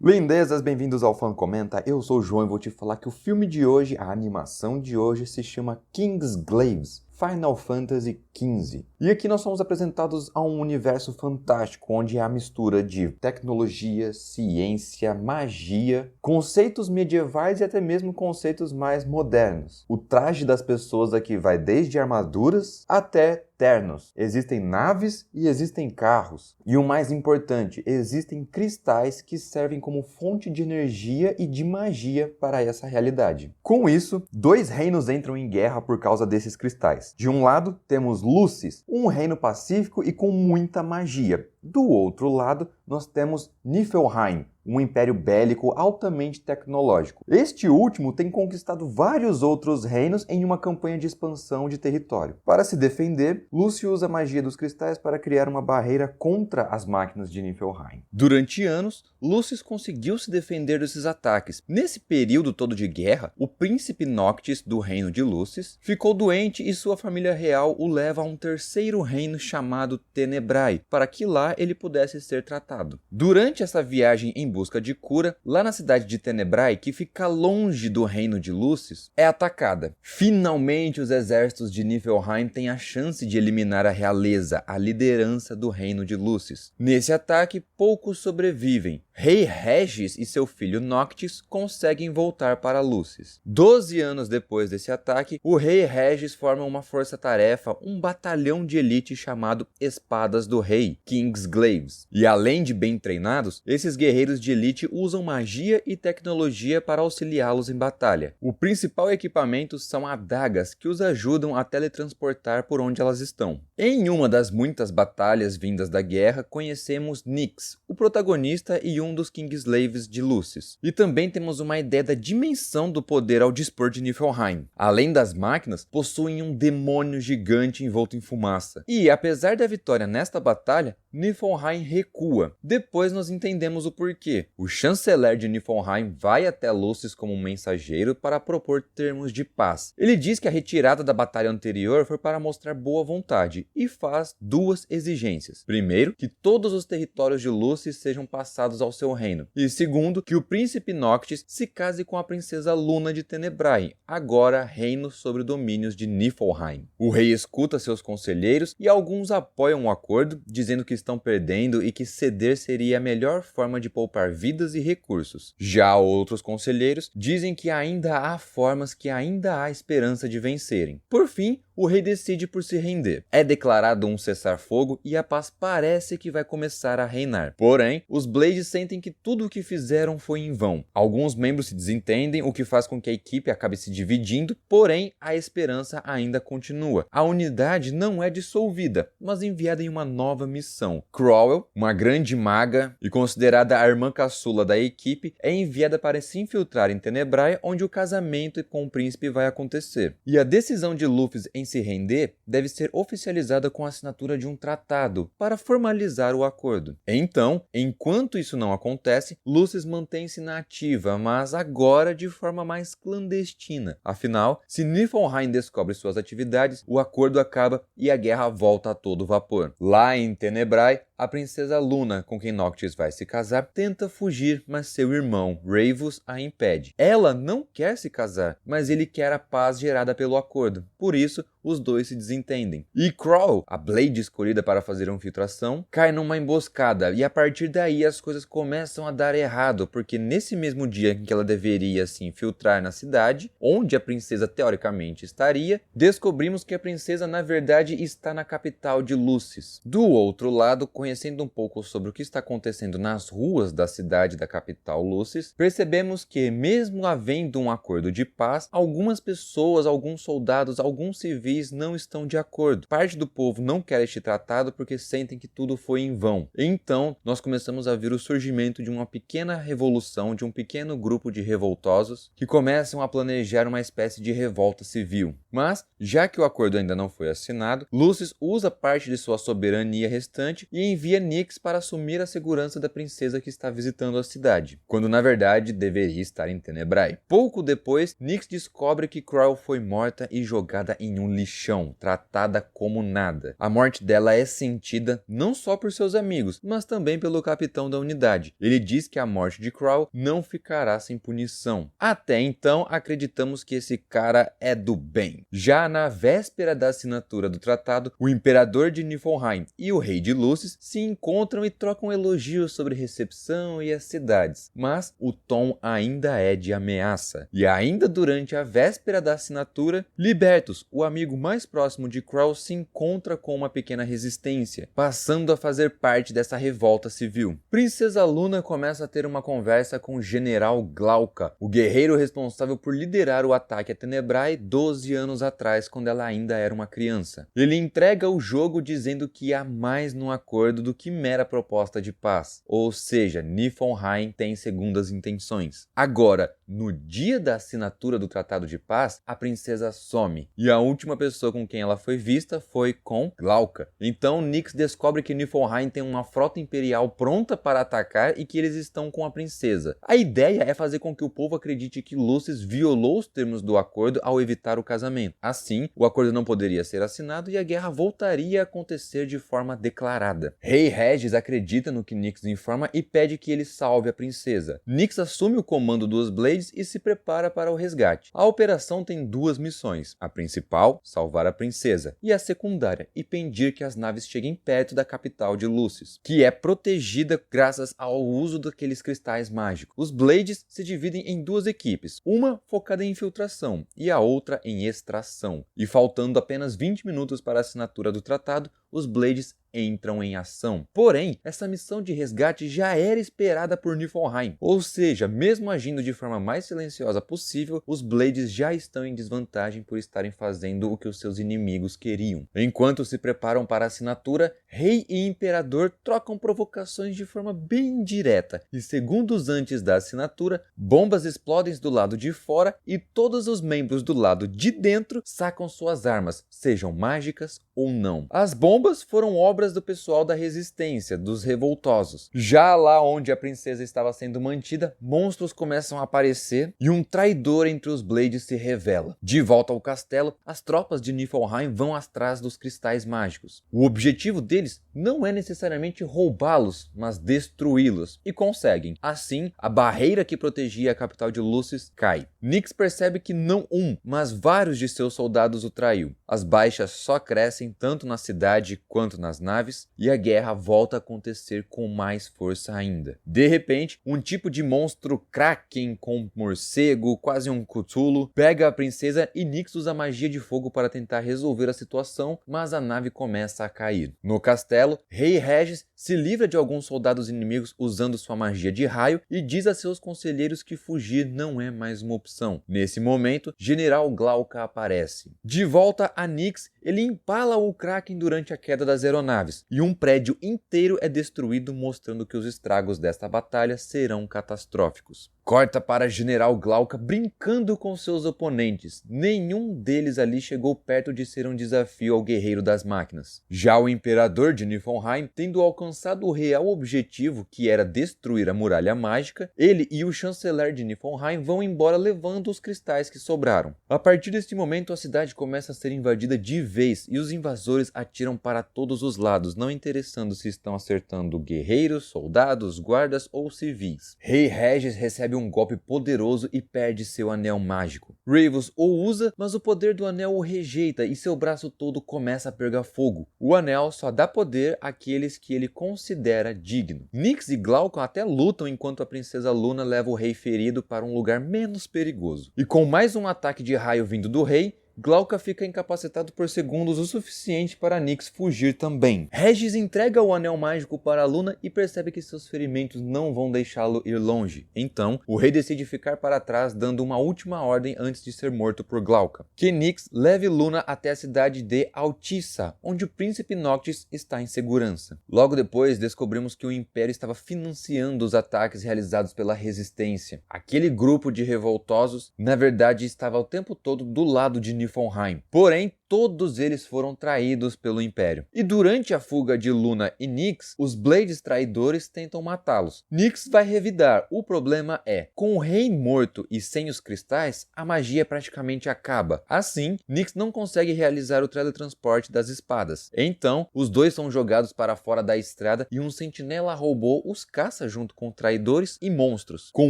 Lindezas, bem-vindos ao Fan Comenta, eu sou o João e vou te falar que o filme de hoje, a animação de hoje, se chama Kingsglaive, Final Fantasy XV. E aqui nós somos apresentados a um universo fantástico, onde há a mistura de tecnologia, ciência, magia, conceitos medievais e até mesmo conceitos mais modernos. O traje das pessoas aqui vai desde armaduras até ternos. Existem naves e existem carros. E o mais importante, existem cristais que servem como fonte de energia e de magia para essa realidade. Com isso, dois reinos entram em guerra por causa desses cristais. De um lado, temos Lucis, um reino pacífico e com muita magia. Do outro lado, nós temos Niflheim, um império bélico altamente tecnológico. Este último tem conquistado vários outros reinos em uma campanha de expansão de território. Para se defender, Lúcio usa a magia dos cristais para criar uma barreira contra as máquinas de Niflheim. Durante anos, Lúcio conseguiu se defender desses ataques. Nesse período todo de guerra, o príncipe Noctis do reino de Lúcio ficou doente e sua família real o leva a um terceiro reino chamado Tenebrae, para que lá ele pudesse ser tratado. Durante essa viagem em busca de cura, lá na cidade de Tenebrae, que fica longe do reino de Lúcio, é atacada. Finalmente os exércitos de Niflheim têm a chance de eliminar a realeza, a liderança do reino de Lúcio. Nesse ataque, poucos sobrevivem. Rei Regis e seu filho Noctis conseguem voltar para Lúcio. 12 anos depois desse ataque, o rei Regis forma uma força-tarefa, um batalhão de elite chamado Espadas do Rei, Kingsglaives. E além de bem treinados, esses guerreiros de elite usam magia e tecnologia para auxiliá-los em batalha. O principal equipamento são adagas que os ajudam a teletransportar por onde elas estão. Em uma das muitas batalhas vindas da guerra, conhecemos Nyx, o protagonista e um dos Kingsglaives de Lúcio. E também temos uma ideia da dimensão do poder ao dispor de Niflheim. Além das máquinas, possuem um demônio gigante envolto em fumaça. E apesar da vitória nesta batalha, Niflheim recua. Depois nós entendemos o porquê. O chanceler de Niflheim vai até Lúcio como um mensageiro para propor termos de paz. Ele diz que a retirada da batalha anterior foi para mostrar boa vontade e faz duas exigências. Primeiro, que todos os territórios de Lúcio sejam passados ao seu reino. E segundo, que o príncipe Noctis se case com a princesa Luna de Tenebrae, agora reino sobre domínios de Niflheim. O rei escuta seus conselheiros e alguns apoiam o acordo, dizendo que estão perdendo e que ceder seria a melhor forma de poupar vidas e recursos. Já outros conselheiros dizem que ainda há formas, que ainda há esperança de vencerem. Por fim, o rei decide por se render. É declarado um cessar-fogo e a paz parece que vai começar a reinar. Porém, os Blades sentem que tudo o que fizeram foi em vão. Alguns membros se desentendem, o que faz com que a equipe acabe se dividindo, porém a esperança ainda continua. A unidade não é dissolvida, mas enviada em uma nova missão. Crowell, uma grande maga e considerada a irmã caçula da equipe, é enviada para se infiltrar em Tenebrae, onde o casamento com o príncipe vai acontecer. E a decisão de Luffy em se render deve ser oficializada com a assinatura de um tratado para formalizar o acordo. Então, enquanto isso não acontece, Lúcio mantém-se na ativa, mas agora de forma mais clandestina. Afinal, se Niflheim descobre suas atividades, o acordo acaba e a guerra volta a todo vapor. Lá em Tenebrae, a princesa Luna, com quem Noctis vai se casar, tenta fugir, mas seu irmão, Ravus, a impede. Ela não quer se casar, mas ele quer a paz gerada pelo acordo. Por isso, os dois se desentendem. E Crow, a Blade escolhida para fazer a infiltração, cai numa emboscada e a partir daí as coisas começam a dar errado, porque nesse mesmo dia em que ela deveria se infiltrar na cidade, onde a princesa teoricamente estaria, descobrimos que a princesa na verdade está na capital de Lúcio. Do outro lado, conhecendo um pouco sobre o que está acontecendo nas ruas da cidade da capital Lúcio, percebemos que mesmo havendo um acordo de paz, algumas pessoas, alguns soldados, alguns civis não estão de acordo. Parte do povo não quer este tratado porque sentem que tudo foi em vão. Então, nós começamos a ver o surgimento de uma pequena revolução, de um pequeno grupo de revoltosos que começam a planejar uma espécie de revolta civil. Mas, já que o acordo ainda não foi assinado, Lucius usa parte de sua soberania restante e envia Nyx para assumir a segurança da princesa que está visitando a cidade, quando na verdade deveria estar em Tenebrae. Pouco depois, Nyx descobre que Crow foi morta e jogada em um lixão, tratada como nada. A morte dela é sentida não só por seus amigos, mas também pelo capitão da unidade. Ele diz que a morte de Crow não ficará sem punição. Até então, acreditamos que esse cara é do bem. Já na véspera da assinatura do tratado, o imperador de Niflheim e o rei de Lucis se encontram e trocam elogios sobre recepção e as cidades, mas o tom ainda é de ameaça. E ainda durante a véspera da assinatura, Libertus, o amigo mais próximo de Crow, se encontra com uma pequena resistência, passando a fazer parte dessa revolta civil. Princesa Luna começa a ter uma conversa com o general Glauca, o guerreiro responsável por liderar o ataque a Tenebrae 12 anos atrás, quando ela ainda era uma criança. Ele entrega o jogo dizendo que há mais no acordo do que mera proposta de paz, ou seja, Niflheim tem segundas intenções. Agora, no dia da assinatura do Tratado de Paz, a princesa some, e a última pessoa com quem ela foi vista foi com Glauca. Então Nyx descobre que Niflheim tem uma frota imperial pronta para atacar e que eles estão com a princesa. A ideia é fazer com que o povo acredite que Lucius violou os termos do acordo ao evitar o casamento. Assim, o acordo não poderia ser assinado e a guerra voltaria a acontecer de forma declarada. Rei Regis acredita no que Nyx informa e pede que ele salve a princesa. Nyx assume o comando dos Blades e se prepara para o resgate. A operação tem duas missões. A principal, salvar a princesa, e a secundária, impedir que as naves cheguem perto da capital de Lucius, que é protegida graças ao uso daqueles cristais mágicos. Os Blades se dividem em duas equipes, uma focada em infiltração e a outra em extração. E faltando apenas 20 minutos para a assinatura do tratado, os Blades entram em ação. Porém, essa missão de resgate já era esperada por Niflheim, ou seja, mesmo agindo de forma mais silenciosa possível, os Blades já estão em desvantagem por estarem fazendo o que os seus inimigos queriam. Enquanto se preparam para a assinatura, Rei e Imperador trocam provocações de forma bem direta, e segundos antes da assinatura, bombas explodem do lado de fora e todos os membros do lado de dentro sacam suas armas, sejam mágicas ou não. As bombas foram obras do pessoal da resistência, dos revoltosos. Já lá onde a princesa estava sendo mantida, monstros começam a aparecer e um traidor entre os Blades se revela. De volta ao castelo, as tropas de Niflheim vão atrás dos cristais mágicos. O objetivo deles não é necessariamente roubá-los, mas destruí-los, e conseguem. Assim, a barreira que protegia a capital de Lucius cai. Nyx percebe que não um, mas vários de seus soldados o traiu. As baixas só crescem tanto na cidade quanto nas naves, e a guerra volta a acontecer com mais força ainda. De repente, um tipo de monstro Kraken com morcego, quase um Cthulhu, pega a princesa e Nyx usa magia de fogo para tentar resolver a situação, mas a nave começa a cair. No castelo, Rei Regis se livra de alguns soldados inimigos usando sua magia de raio e diz a seus conselheiros que fugir não é mais uma opção. Nesse momento, General Glauca aparece. De volta a Nyx, ele empala o Kraken durante a queda das aeronaves, e um prédio inteiro é destruído, mostrando que os estragos desta batalha serão catastróficos. Corta para General Glauca brincando com seus oponentes. Nenhum deles ali chegou perto de ser um desafio ao guerreiro das máquinas. Já o imperador de Niflheim, tendo alcançado o real objetivo, que era destruir a muralha mágica, ele e o chanceler de Niflheim vão embora levando os cristais que sobraram. A partir deste momento, a cidade começa a ser invadida de vez e os invasores atiram para todos os lados, não interessando se estão acertando guerreiros, soldados, guardas ou civis. Rei Regis recebe um golpe poderoso e perde seu anel mágico. Ravos o usa, mas o poder do anel o rejeita e seu braço todo começa a pegar fogo. O anel só dá poder àqueles que ele considera digno. Nyx e Glaucon até lutam enquanto a princesa Luna leva o rei ferido para um lugar menos perigoso. E com mais um ataque de raio vindo do rei, Glauca fica incapacitado por segundos o suficiente para Nyx fugir também. Regis entrega o anel mágico para Luna e percebe que seus ferimentos não vão deixá-lo ir longe. Então, o rei decide ficar para trás, dando uma última ordem antes de ser morto por Glauca. Que Nyx leve Luna até a cidade de Altissa, onde o príncipe Noctis está em segurança. Logo depois, descobrimos que o Império estava financiando os ataques realizados pela Resistência. Aquele grupo de revoltosos, na verdade, estava o tempo todo do lado de Niflheim. Porém, todos eles foram traídos pelo Império. E durante a fuga de Luna e Nyx, os Blades traidores tentam matá-los. Nyx vai revidar. O problema é, com o rei morto e sem os cristais, a magia praticamente acaba. Assim, Nyx não consegue realizar o teletransporte das espadas. Então, os dois são jogados para fora da estrada e um sentinela robô os caça junto com traidores e monstros. Com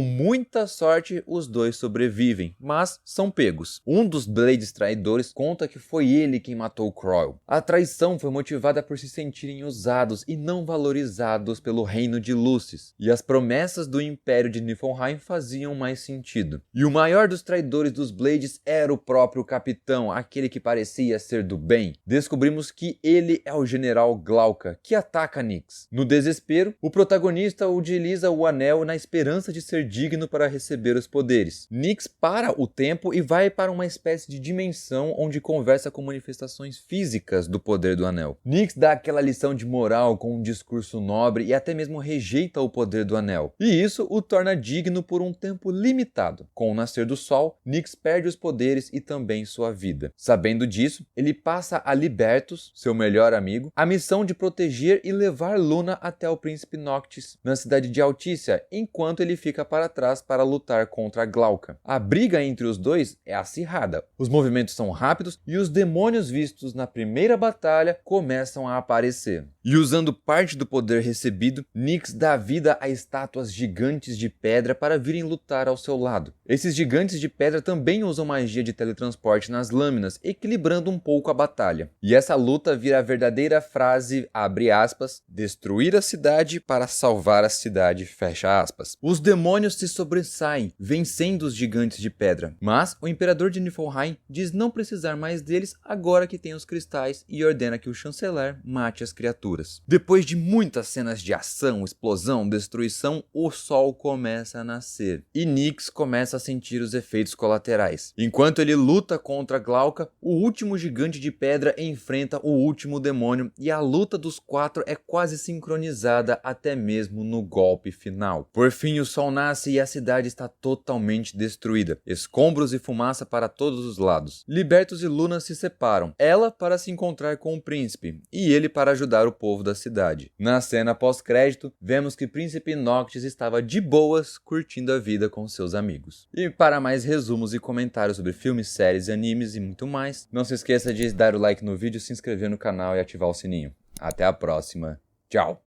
muita sorte, os dois sobrevivem, mas são pegos. Um dos Blades traidores conta que foi ele quem matou Croyle. A traição foi motivada por se sentirem usados e não valorizados pelo reino de Lucis, e as promessas do Império de Niflheim faziam mais sentido. E o maior dos traidores dos Blades era o próprio capitão, aquele que parecia ser do bem. Descobrimos que ele é o General Glauca, que ataca Nyx. No desespero, o protagonista utiliza o anel na esperança de ser digno para receber os poderes. Nyx para o tempo e vai para uma espécie de dimensão onde conversa com manifestações físicas do poder do anel. Nyx dá aquela lição de moral com um discurso nobre e até mesmo rejeita o poder do anel. E isso o torna digno por um tempo limitado. Com o nascer do sol, Nyx perde os poderes e também sua vida. Sabendo disso, ele passa a Libertus, seu melhor amigo, a missão de proteger e levar Luna até o príncipe Noctis, na cidade de Altícia, enquanto ele fica para trás para lutar contra Glauca. A briga entre os dois é acirrada. Os movimentos são rápidos e os demônios vistos na primeira batalha começam a aparecer. E usando parte do poder recebido, Nyx dá vida a estátuas gigantes de pedra para virem lutar ao seu lado. Esses gigantes de pedra também usam magia de teletransporte nas lâminas, equilibrando um pouco a batalha. E essa luta vira a verdadeira frase, abre aspas, destruir a cidade para salvar a cidade, fecha aspas. Os demônios se sobressaem, vencendo os gigantes de pedra. Mas o imperador de Niflheim diz não precisar mais deles agora que tem os cristais e ordena que o chanceler mate as criaturas. Depois de muitas cenas de ação, explosão, destruição, o sol começa a nascer e Nyx começa a sentir os efeitos colaterais. Enquanto ele luta contra Glauca, o último gigante de pedra enfrenta o último demônio e a luta dos quatro é quase sincronizada até mesmo no golpe final. Por fim, o sol nasce e a cidade está totalmente destruída. Escombros e fumaça para todos os lados. Libertus e Luna se separam, ela para se encontrar com o príncipe e ele para ajudar o povo da cidade. Na cena pós-crédito, vemos que o príncipe Noctis estava de boas curtindo a vida com seus amigos. E para mais resumos e comentários sobre filmes, séries, animes e muito mais, não se esqueça de dar o like no vídeo, se inscrever no canal e ativar o sininho. Até a próxima. Tchau!